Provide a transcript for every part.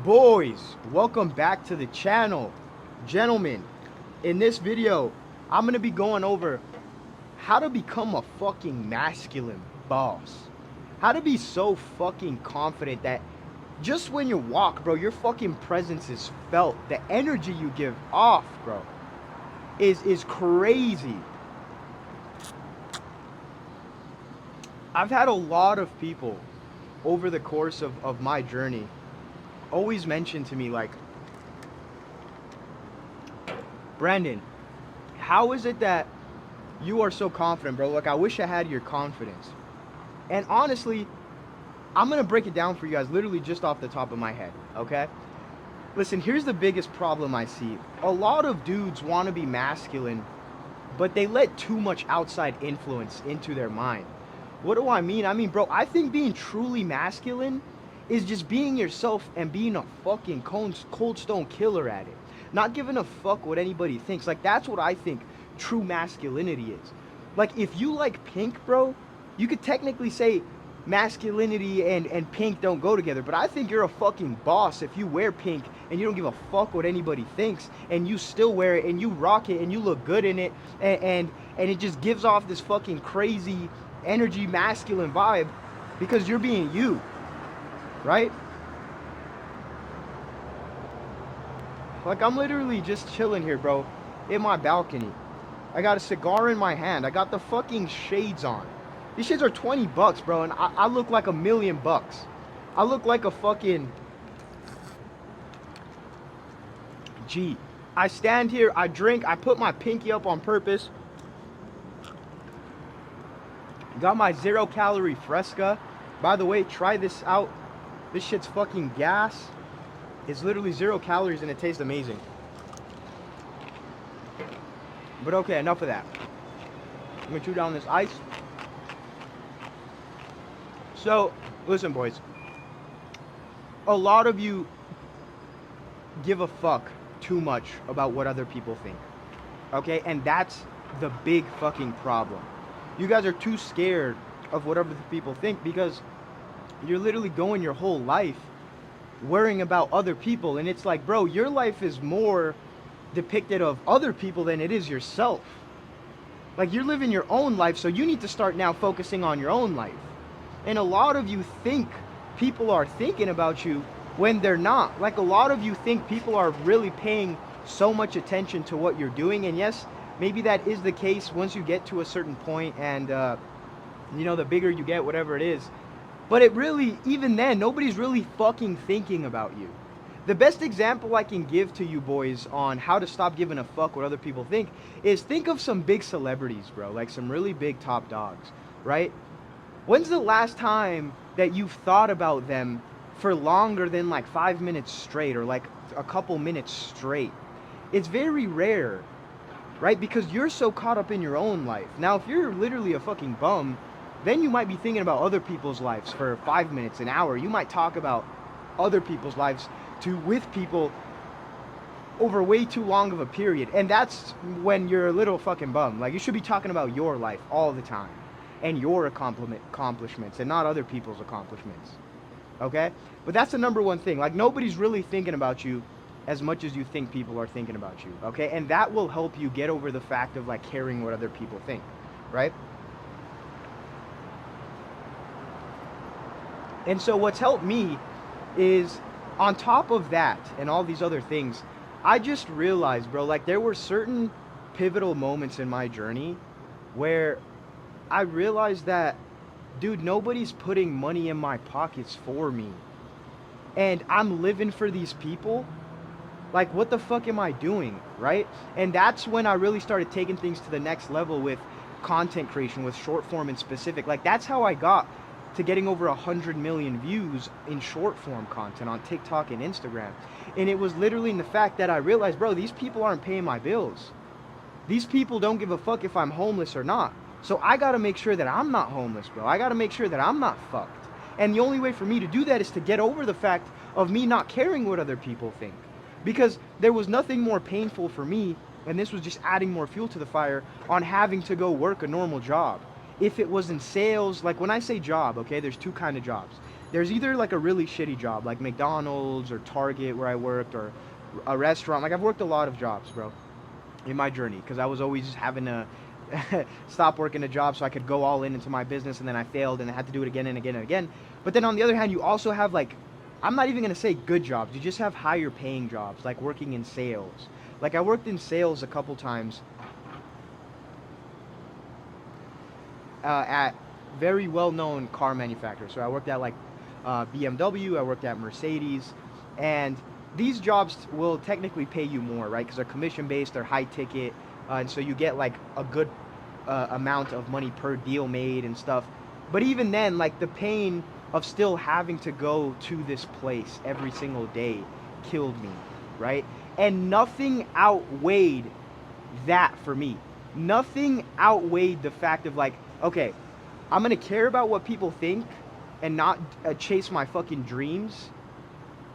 Boys, welcome back to the channel. Gentlemen, in this video, I'm gonna be going over how to become a fucking masculine boss. How to be so fucking confident that just when you walk, bro, your fucking presence is felt. The energy you give off, bro, is crazy. I've had a lot of people over the course of my journey always mention to me, like, Brandon, how is it that you are so confident, bro? Like, I wish I had your confidence. And honestly, I'm gonna break it down for you guys literally just off the top of my head, okay? Listen, here's the biggest problem I see. A lot of dudes want to be masculine, but they let too much outside influence into their mind. What do I mean? I mean, bro, I think being truly masculine is just being yourself and being a fucking cold stone killer at it. Not giving a fuck what anybody thinks. Like, that's what I think true masculinity is. Like, if you like pink, bro, you could technically say masculinity and pink don't go together, but I think you're a fucking boss if you wear pink and you don't give a fuck what anybody thinks and you still wear it and you rock it and you look good in it, and it just gives off this fucking crazy energy masculine vibe because you're being you, right? Like, I'm literally just chilling here, bro, in my balcony. I got a cigar in my hand. I got the fucking shades on. These shades are 20 bucks, bro, and I look like $1,000,000. I look like a fucking G. I stand here, I drink, I put my pinky up on purpose. Got my 0-calorie Fresca. By the way, try this out. This shit's fucking gas. It's literally 0 calories and it tastes amazing. But okay, enough of that. I'm gonna chew down this ice. So, listen, boys. A lot of you give a fuck too much about what other people think. Okay? And that's the big fucking problem. You guys are too scared of what other people think because you're literally going your whole life worrying about other people. And it's like, bro, your life is more depicted of other people than it is yourself. Like, you're living your own life, so you need to start now focusing on your own life. And a lot of you think people are thinking about you when they're not. Like, a lot of you think people are really paying so much attention to what you're doing. And yes, maybe that is the case once you get to a certain point and, you know, the bigger you get, whatever it is. But it really, even then, nobody's really fucking thinking about you. The best example I can give to you boys on how to stop giving a fuck what other people think is think of some big celebrities, bro. Like some really big top dogs, right? When's the last time that you've thought about them for longer than like 5 minutes straight or like a couple minutes straight? It's very rare, right? Because you're so caught up in your own life. Now, if you're literally a fucking bum, then you might be thinking about other people's lives for 5 minutes, an hour. You might talk about other people's lives with people over way too long of a period. And that's when you're a little fucking bum. Like, you should be talking about your life all the time and your accomplishments and not other people's accomplishments. Okay? But that's the number one thing. Like, nobody's really thinking about you as much as you think people are thinking about you. Okay? And that will help you get over the fact of like caring what other people think. Right? And so what's helped me is, on top of that and all these other things, I just realized, bro, like there were certain pivotal moments in my journey where I realized that, dude, nobody's putting money in my pockets for me. And I'm living for these people. Like, what the fuck am I doing, right? And that's when I really started taking things to the next level with content creation, with short form in specific. Like, that's how I got to getting over 100 million views in short form content on TikTok and Instagram. And it was literally in the fact that I realized, bro, these people aren't paying my bills. These people don't give a fuck if I'm homeless or not. So I gotta make sure that I'm not homeless, bro. I gotta make sure that I'm not fucked. And the only way for me to do that is to get over the fact of me not caring what other people think. Because there was nothing more painful for me, and this was just adding more fuel to the fire, on having to go work a normal job. If it was in sales, like when I say job, okay, there's two kind of jobs. there's either like a really shitty job, like McDonald's or Target where I worked, or a restaurant. Like I've worked a lot of jobs, bro, in my journey, because I was always having to stop working a job so I could go all in into my business, and then I failed and I had to do it again and again and again. But then on the other hand, you also have like, I'm not even gonna say good jobs. You just have higher paying jobs, like working in sales. Like I worked in sales a couple times at very well-known car manufacturers. So I worked at like BMW, I worked at Mercedes, and these jobs will technically pay you more, right? Because they're commission-based, they're high ticket, and so you get like a good amount of money per deal made and stuff. But even then, like the pain of still having to go to this place every single day killed me, right? And nothing outweighed that for me. Nothing outweighed the fact of like, okay, I'm gonna care about what people think and not chase my fucking dreams.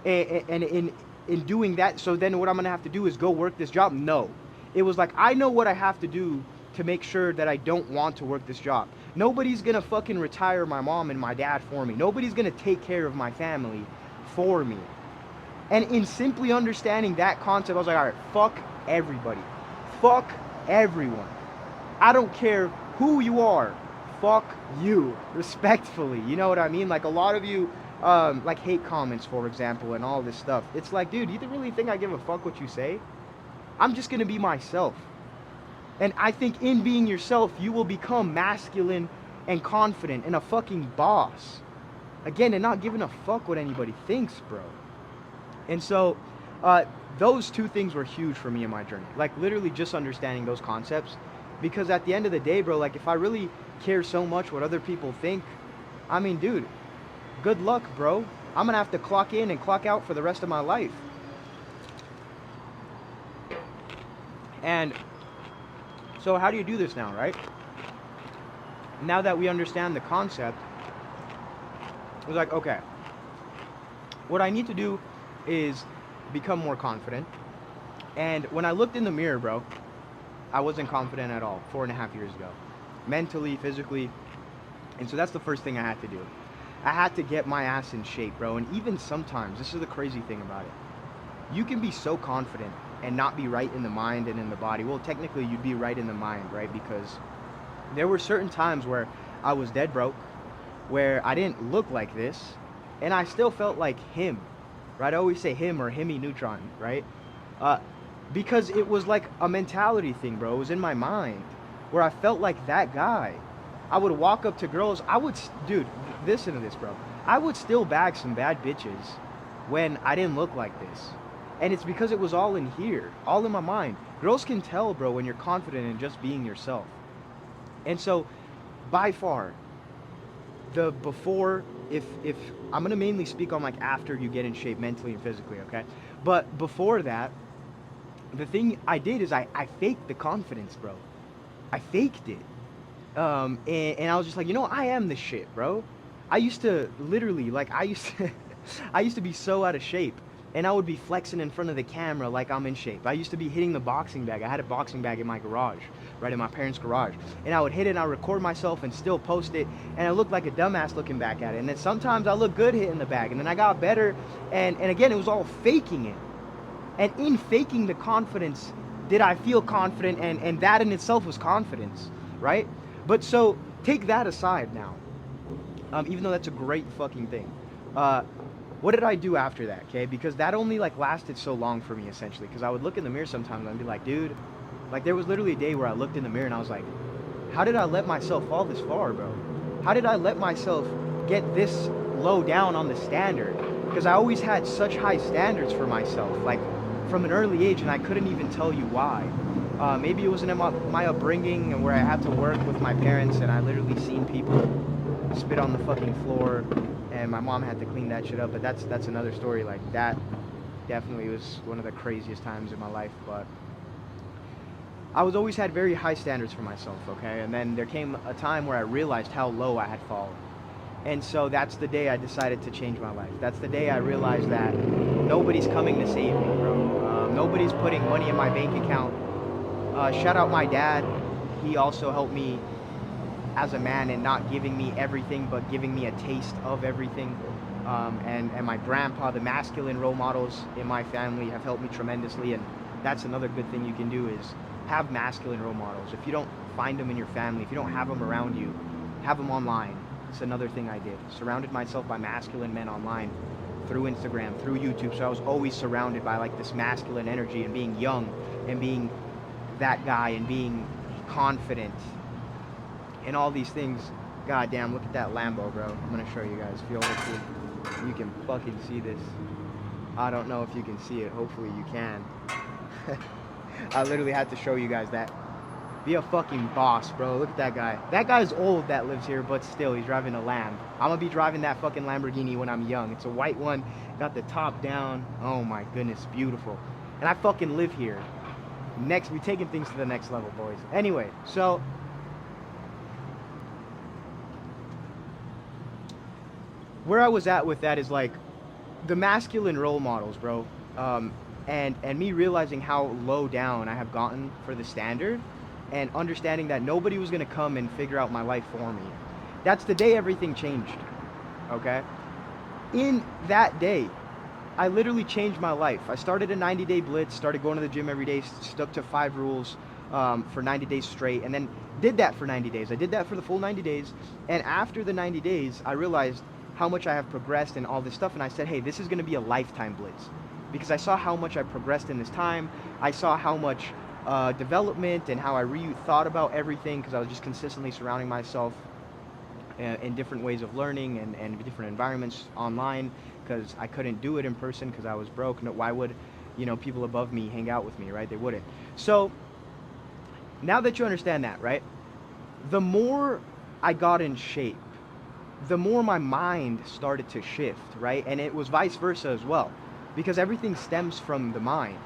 And in doing that, so then what I'm gonna have to do is go work this job? No. It was like, I know what I have to do to make sure that I don't want to work this job. Nobody's gonna fucking retire my mom and my dad for me. Nobody's gonna take care of my family for me. And in simply understanding that concept, I was like, all right, fuck everybody. Fuck everyone. I don't care who you are. Fuck you. Respectfully. You know what I mean? Like a lot of you, like hate comments, for example, and all this stuff. It's like, dude, you really think I give a fuck what you say? I'm just gonna be myself. And I think in being yourself, you will become masculine and confident and a fucking boss. Again, and not giving a fuck what anybody thinks, bro. And so, those two things were huge for me in my journey. Like literally just understanding those concepts. Because at the end of the day, bro, like if I really care so much what other people think, I mean, dude, good luck, bro. I'm gonna have to clock in and clock out for the rest of my life. And so how do you do this now, right? Now that we understand the concept, it's like, okay, what I need to do is become more confident. And when I looked in the mirror, bro, I wasn't confident at all 4.5 years ago. Mentally, physically. And so that's the first thing I had to do. I had to get my ass in shape, bro. And even sometimes, this is the crazy thing about it. You can be so confident and not be right in the mind and in the body. Well, technically, you'd be right in the mind, right? Because there were certain times where I was dead broke, where I didn't look like this, and I still felt like him, right? I always say him or himmy neutron, right? Because it was like a mentality thing, bro. It was in my mind where I felt like that guy. I would walk up to girls. Dude, listen to this, bro. I would still bag some bad bitches when I didn't look like this. And it's because it was all in here, all in my mind. Girls can tell, bro, when you're confident in just being yourself. And so, by far, the before, if I'm gonna mainly speak on like after you get in shape mentally and physically, okay? But before that, the thing I did is I faked the confidence, bro. I faked it. And I was just like, you know, I am the shit, bro. I used to literally, like, I used to be so out of shape. And I would be flexing in front of the camera like I'm in shape. I used to be hitting the boxing bag. I had a boxing bag in my garage, right in my parents' garage. And I would hit it and I would record myself and still post it. And I looked like a dumbass looking back at it. And then sometimes I looked good hitting the bag. And then I got better. And again, it was all faking it. And in faking the confidence, did I feel confident? And that in itself was confidence, right? But so take that aside now. Even though that's a great fucking thing. What did I do after that, okay? Because that only like lasted so long for me essentially. Because I would look in the mirror sometimes and I'd be like, dude, like there was literally a day where I looked in the mirror and I was like, how did I let myself fall this far, bro? How did I let myself get this low down on the standard? Because I always had such high standards for myself, like from an early age, and I couldn't even tell you why. Maybe it was in my upbringing and where I had to work with my parents and I literally seen people spit on the fucking floor and my mom had to clean that shit up, but that's another story. Like that definitely was one of the craziest times in my life. But I was always had very high standards for myself, okay? And then there came a time where I realized how low I had fallen. And so that's the day I decided to change my life. That's the day I realized that nobody's coming to save me, bro. Nobody's putting money in my bank account. Shout out my dad. He also helped me as a man and not giving me everything, but giving me a taste of everything. And my grandpa, the masculine role models in my family have helped me tremendously. And that's another good thing you can do is have masculine role models. If you don't find them in your family, if you don't have them around you, have them online. It's another thing I did. Surrounded myself by masculine men online through Instagram, through YouTube. So I was always surrounded by like this masculine energy and being young and being that guy and being confident and all these things. God damn, look at that Lambo, bro. I'm gonna show you guys. If you can fucking see this. I don't know if you can see it. Hopefully you can. I literally had to show you guys that. Be a fucking boss, bro. Look at that guy. That guy's old that lives here, but still, he's driving a Lamb. I'm gonna be driving that fucking Lamborghini when I'm young. It's a white one. Got the top down. Oh my goodness, beautiful. And I fucking live here. Next, we taking things to the next level, boys. Anyway, so where I was at with that is like the masculine role models, bro. And me realizing how low down I have gotten for the standard and understanding that nobody was going to come and figure out my life for me. That's the day everything changed, okay? In that day, I literally changed my life. I started a 90-day blitz, started going to the gym every day, stuck to 5 rules for 90 days straight, and then did that for 90 days. I did that for the full 90 days, and after the 90 days, I realized how much I have progressed and all this stuff, and I said, hey, this is going to be a lifetime blitz. Because I saw how much I progressed in this time. I saw how much development and how I thought about everything because I was just consistently surrounding myself in different ways of learning and different environments online because I couldn't do it in person because I was broke. No, why would, people above me hang out with me, right? They wouldn't. So now that you understand that, right, the more I got in shape, the more my mind started to shift, right? And it was vice versa as well because everything stems from the mind,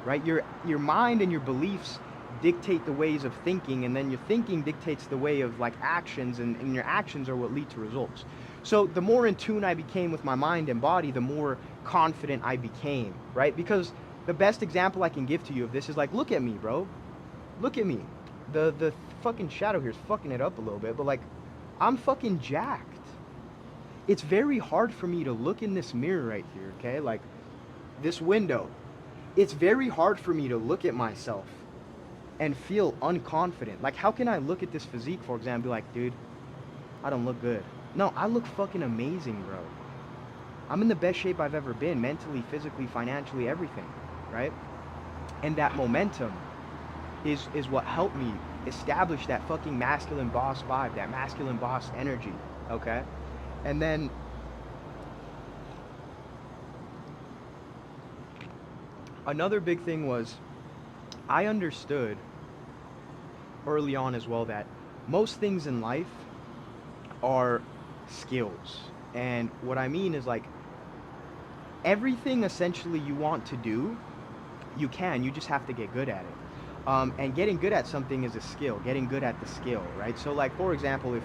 right? Your mind and your beliefs dictate the ways of thinking, and then your thinking dictates the way of like actions, and your actions are what lead to results. So the more in tune I became with my mind and body, the more confident I became, right? Because the best example I can give to you of this is like, look at me, bro. Look at me. The fucking shadow here is fucking it up a little bit, but like, I'm fucking jacked. It's very hard for me to look in this mirror right here, okay? Like, this window. It's very hard for me to look at myself and feel unconfident. Like, how can I look at this physique, for example, and be like, dude, I don't look good. No, I look fucking amazing, bro. I'm in the best shape I've ever been, mentally, physically, financially, everything, right? And that momentum is what helped me establish that fucking masculine boss vibe, that masculine boss energy, okay? And then another big thing was I understood early on as well that most things in life are skills. And what I mean is like everything essentially you want to do, you just have to get good at it. And getting good at something is a skill, getting good at the skill, right? So like, for example,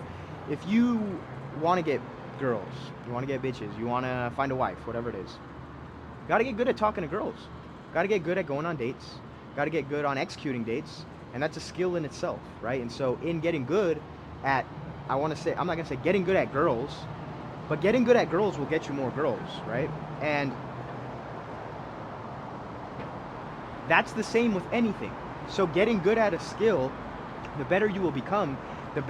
if you want to get girls, you want to get bitches, you want to find a wife, whatever it is, got to get good at talking to girls, got to get good at going on dates, got to get good on executing dates, and that's a skill in itself, right? And so in getting good at, I'm not going to say getting good at girls, but getting good at girls will get you more girls, right? And that's the same with anything. So getting good at a skill, the better you will become, the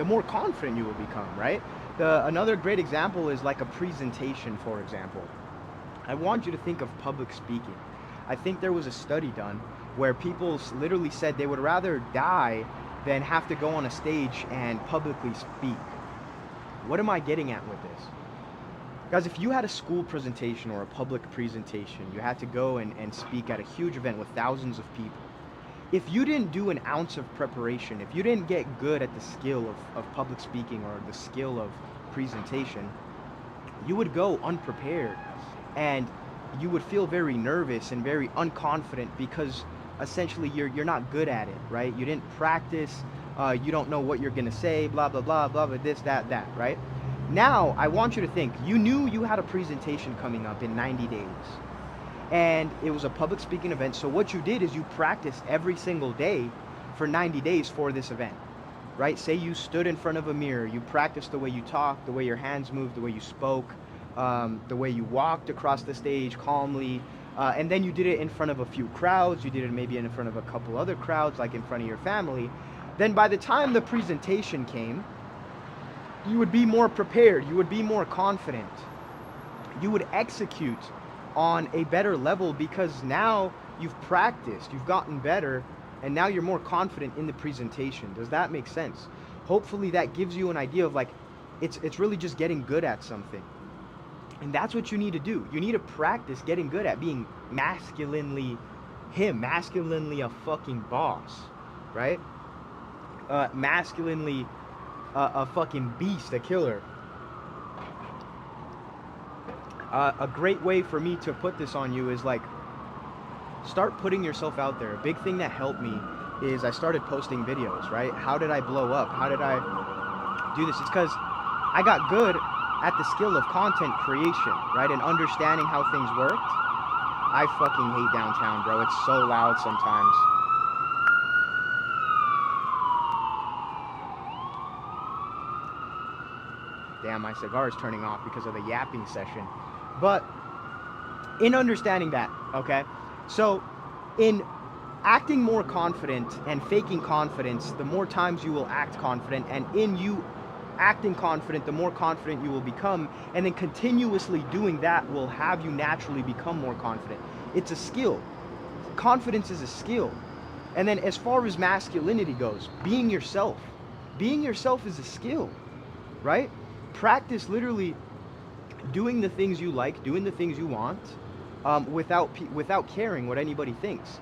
more confident you will become, right? Another great example is like a presentation, for example. I want you to think of public speaking. I think there was a study done where people literally said they would rather die than have to go on a stage and publicly speak. What am I getting at with this? Guys, if you had a school presentation or a public presentation, you had to go and speak at a huge event with thousands of people. If you didn't do an ounce of preparation, if you didn't get good at the skill of public speaking or the skill of presentation, you would go unprepared and you would feel very nervous and very unconfident because essentially you're not good at it, right? You didn't practice, you don't know what you're gonna say, blah, blah, blah, blah, blah, this, that, right? Now, I want you to think, you knew you had a presentation coming up in 90 days. And it was a public speaking event, so what you did is you practiced every single day for 90 days for this event, right? Say you stood in front of a mirror, you practiced the way you talked, the way your hands moved, the way you spoke, the way you walked across the stage calmly, and then you did it in front of a few crowds, you did it maybe in front of a couple other crowds, like in front of your family. Then by the time the presentation came, you would be more prepared, you would be more confident, you would execute on a better level because now you've practiced, you've gotten better, and now you're more confident in the presentation. Does that make sense? Hopefully that gives you an idea of like, it's really just getting good at something. And that's what you need to do. You need to practice getting good at being masculinely masculinely a fucking boss, right? Masculinely a fucking beast, a killer. A great way for me to put this on you is like, start putting yourself out there. A big thing that helped me is I started posting videos, right? How did I blow up? How did I do this? It's because I got good at the skill of content creation, right? And understanding how things worked. I fucking hate downtown, bro. It's so loud sometimes. Damn, my cigar is turning off because of the yapping session. But in understanding that, okay? So in acting more confident and faking confidence, the more times you will act confident, and in you acting confident, the more confident you will become, and then continuously doing that will have you naturally become more confident. It's a skill. Confidence is a skill. And then as far as masculinity goes, being yourself is a skill, right? Practice literally doing the things you like, doing the things you want, without caring what anybody thinks.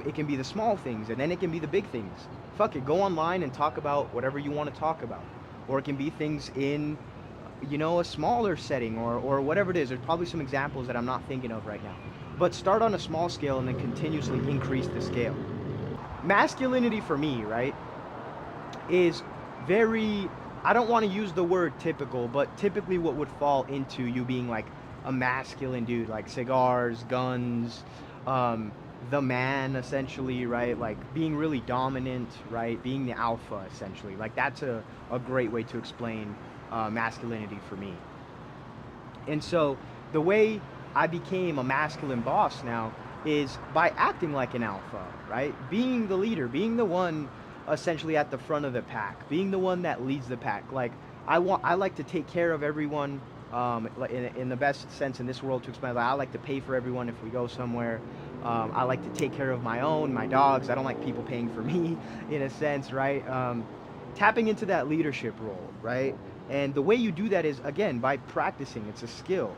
It can be the small things, and then it can be the big things. Fuck it, go online and talk about whatever you want to talk about. Or it can be things in, a smaller setting, or whatever it is. There's probably some examples that I'm not thinking of right now. But start on a small scale and then continuously increase the scale. Masculinity for me, right, is very, I don't want to use the word typical, but typically what would fall into you being like a masculine dude, like cigars, guns, the man essentially, right? Like being really dominant, right? Being the alpha essentially. Like that's a great way to explain masculinity for me. And so the way I became a masculine boss now is by acting like an alpha, right? Being the leader, being the one essentially at the front of the pack, being the one that leads the pack. Like I like to take care of everyone, in the best sense in this world to explain. Like, I like to pay for everyone if we go somewhere. I like to take care of my dogs. I don't like people paying for me, in a sense, right? Tapping into that leadership role, right? And the way you do that is, again, by practicing. It's a skill.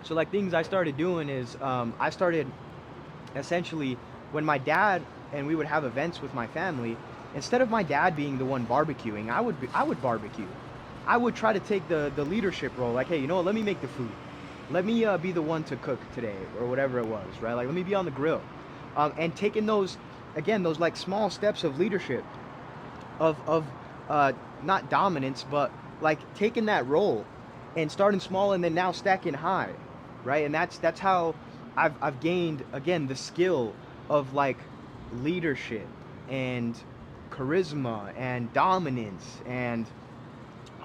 So like things I started doing is, I started essentially, when my dad and we would have events with my family, instead of my dad being the one barbecuing, I would barbecue. I would try to take the leadership role, like, hey, you know what, let me make the food. Let me be the one to cook today, or whatever it was, right? Like, let me be on the grill. And taking those, again, those like small steps of leadership, of not dominance, but like taking that role and starting small and then now stacking high, right? And that's how I've gained, again, the skill of like leadership and charisma and dominance and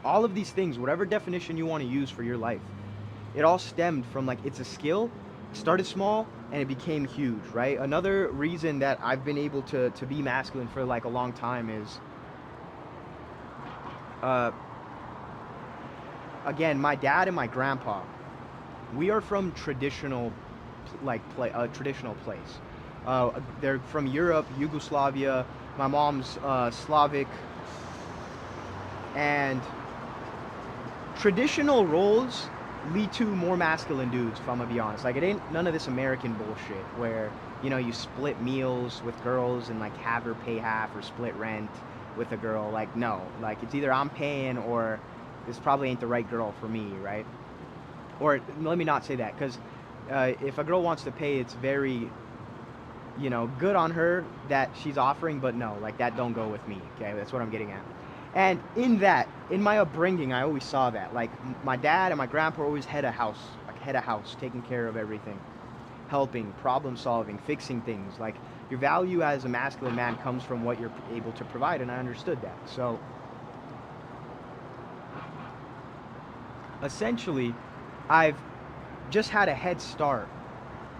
all of these things, whatever definition you want to use for your life. It all stemmed from like, it's a skill, started small and it became huge, right? Another reason that I've been able to be masculine for like a long time is, again, my dad and my grandpa, we are from traditional, traditional place. They're from Europe, Yugoslavia. My mom's Slavic, and traditional roles lead to more masculine dudes, if I'm gonna be honest. Like, it ain't none of this American bullshit where, you split meals with girls and like have her pay half, or split rent with a girl. Like, no, like it's either I'm paying or this probably ain't the right girl for me, right? Or let me not say that, because if a girl wants to pay, it's very, good on her that she's offering, but no, like that don't go with me. Okay, that's what I'm getting at. And in my upbringing, I always saw that. Like, my dad and my grandpa were always head of house, taking care of everything, helping, problem solving, fixing things. Like, Your value as a masculine man comes from what you're able to provide, and I understood that. So essentially, I've just had a head start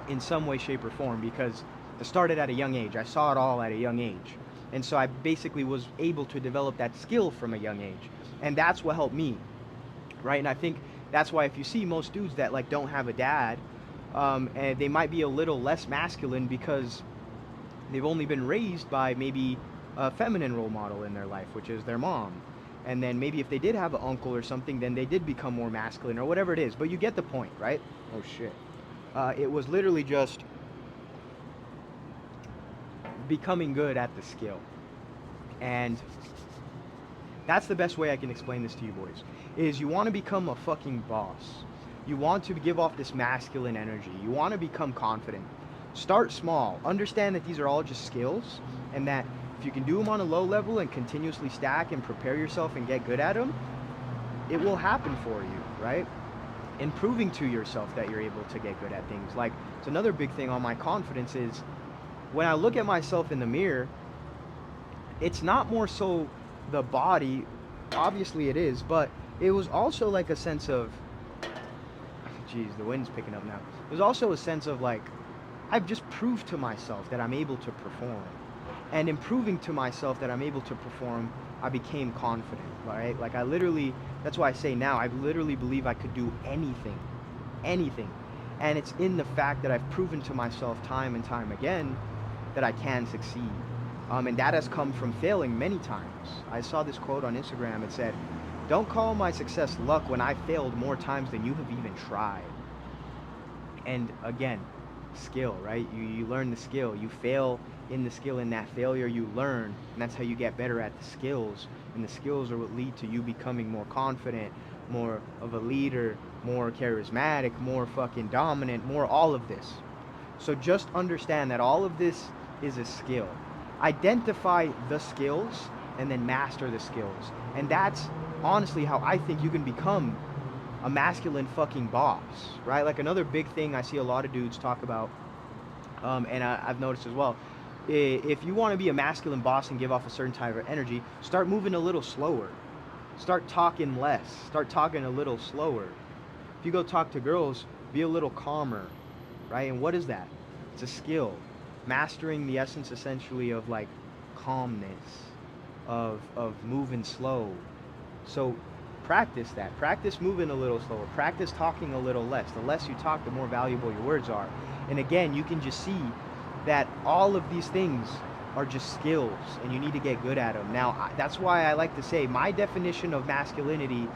in some way, shape, or form because I started at a young age. I saw it all at a young age. And so I basically was able to develop that skill from a young age. And that's what helped me, right? And I think that's why if you see most dudes that like don't have a dad, and they might be a little less masculine because they've only been raised by maybe a feminine role model in their life, which is their mom. And then maybe if they did have an uncle or something, then they did become more masculine or whatever it is. But you get the point, right? Oh shit. It was literally just becoming good at the skill. And that's the best way I can explain this to you boys. Is you want to become a fucking boss. You want to give off this masculine energy. You want to become confident. Start small. Understand that these are all just skills, and that if you can do them on a low level and continuously stack and prepare yourself and get good at them, it will happen for you, right? And proving to yourself that you're able to get good at things. Like, it's another big thing on my confidence is when I look at myself in the mirror, it's not more so the body, obviously it is, but it was also like a sense of, geez, the wind's picking up now. There's also a sense of like, I've just proved to myself that I'm able to perform. And in proving to myself that I'm able to perform, I became confident, right? Like I literally, that's why I say now, I literally believe I could do anything, anything. And it's in the fact that I've proven to myself time and time again that I can succeed. And that has come from failing many times. I saw this quote on Instagram. It said, "Don't call my success luck when I failed more times than you have even tried." And again, skill, right? You learn the skill. You fail in the skill. In that failure, you learn. And that's how you get better at the skills. And the skills are what lead to you becoming more confident, more of a leader, more charismatic, more fucking dominant, more all of this. So just understand that all of this is a skill. Identify the skills and then master the skills. And that's honestly how I think you can become a masculine fucking boss, right? Like another big thing I see a lot of dudes talk about, and I've noticed as well, if you want to be a masculine boss and give off a certain type of energy, start moving a little slower. Start talking less. Start talking a little slower. If you go talk to girls, be a little calmer, right? And what is that? It's a skill. Mastering the essence essentially of like calmness, of moving slow. So practice that. Practice moving a little slower. Practice talking a little less. The less you talk, the more valuable your words are. And again, you can just see that all of these things are just skills and you need to get good at them. Now, that's why I like to say my definition of masculinity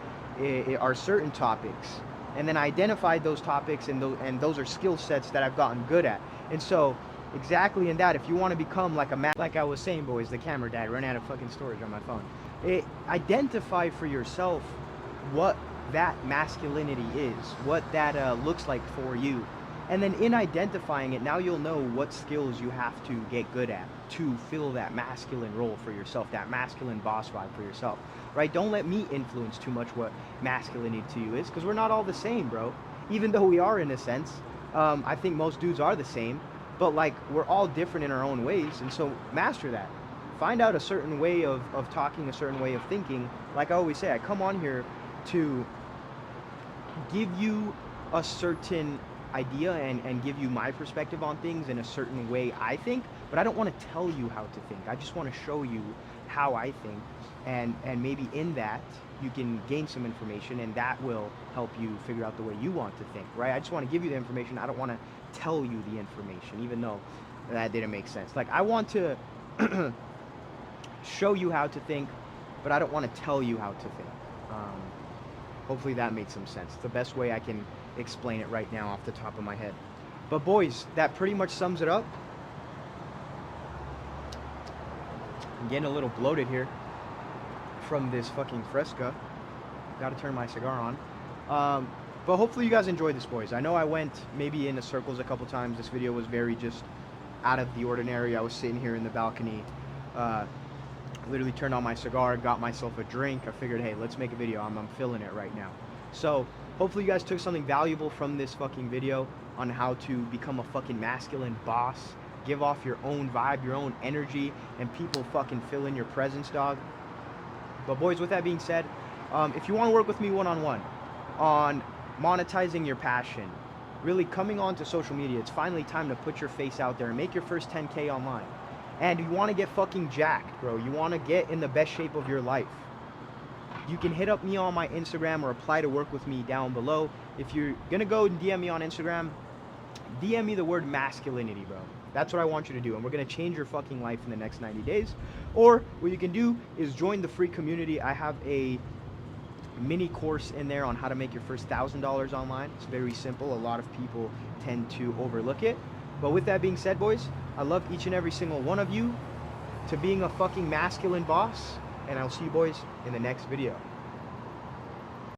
are certain topics. And then I identified those topics and those are skill sets that I've gotten good at. And so exactly in that, if you want to become like like I was saying, boys, the camera died, run out of fucking storage on my phone. Identify for yourself what that masculinity is, what that looks like for you. And then in identifying it, now you'll know what skills you have to get good at to fill that masculine role for yourself, that masculine boss vibe for yourself, right? Don't let me influence too much what masculinity to you is, because we're not all the same, bro. Even though we are in a sense, I think most dudes are the same, but like we're all different in our own ways, and so master that. Find out a certain way of talking, a certain way of thinking. Like I always say, I come on here to give you a certain idea and give you my perspective on things in a certain way I think, but I don't want to tell you how to think. I just want to show you how I think, and maybe in that you can gain some information, and that will help you figure out the way you want to think, right? I just want to give you the information. I don't want to tell you the information, even though that didn't make sense. Like I want to show you how to think, but I don't want to tell you how to think. Hopefully that made some sense. It's the best way I can explain it right now off the top of my head. But boys, that pretty much sums it up. I'm getting a little bloated here from this fucking Fresca. Gotta turn my cigar on. But hopefully you guys enjoyed this, boys. I know I went maybe into circles a couple times. This video was very just out of the ordinary. I was sitting here in the balcony, literally turned on my cigar, got myself a drink. I figured, hey, let's make a video. I'm feeling it right now. So hopefully you guys took something valuable from this fucking video on how to become a fucking masculine boss give off your own vibe, your own energy, and people fucking fill in your presence, dog. But boys, with that being said, if you want to work with me one-on-one on monetizing your passion, really coming onto social media, it's finally time to put your face out there and make your first 10K online. And you want to get fucking jacked, bro. You want to get in the best shape of your life. You can hit up me on my Instagram or apply to work with me down below. If you're going to go and DM me on Instagram, DM me the word masculinity, bro. That's what I want you to do. And we're going to change your fucking life in the next 90 days. Or what you can do is join the free community. I have a mini course in there on how to make your first $1,000 online. It's very simple. A lot of people tend to overlook it. But with that being said, boys, I love each and every single one of you to being a fucking masculine boss. And I'll see you boys in the next video.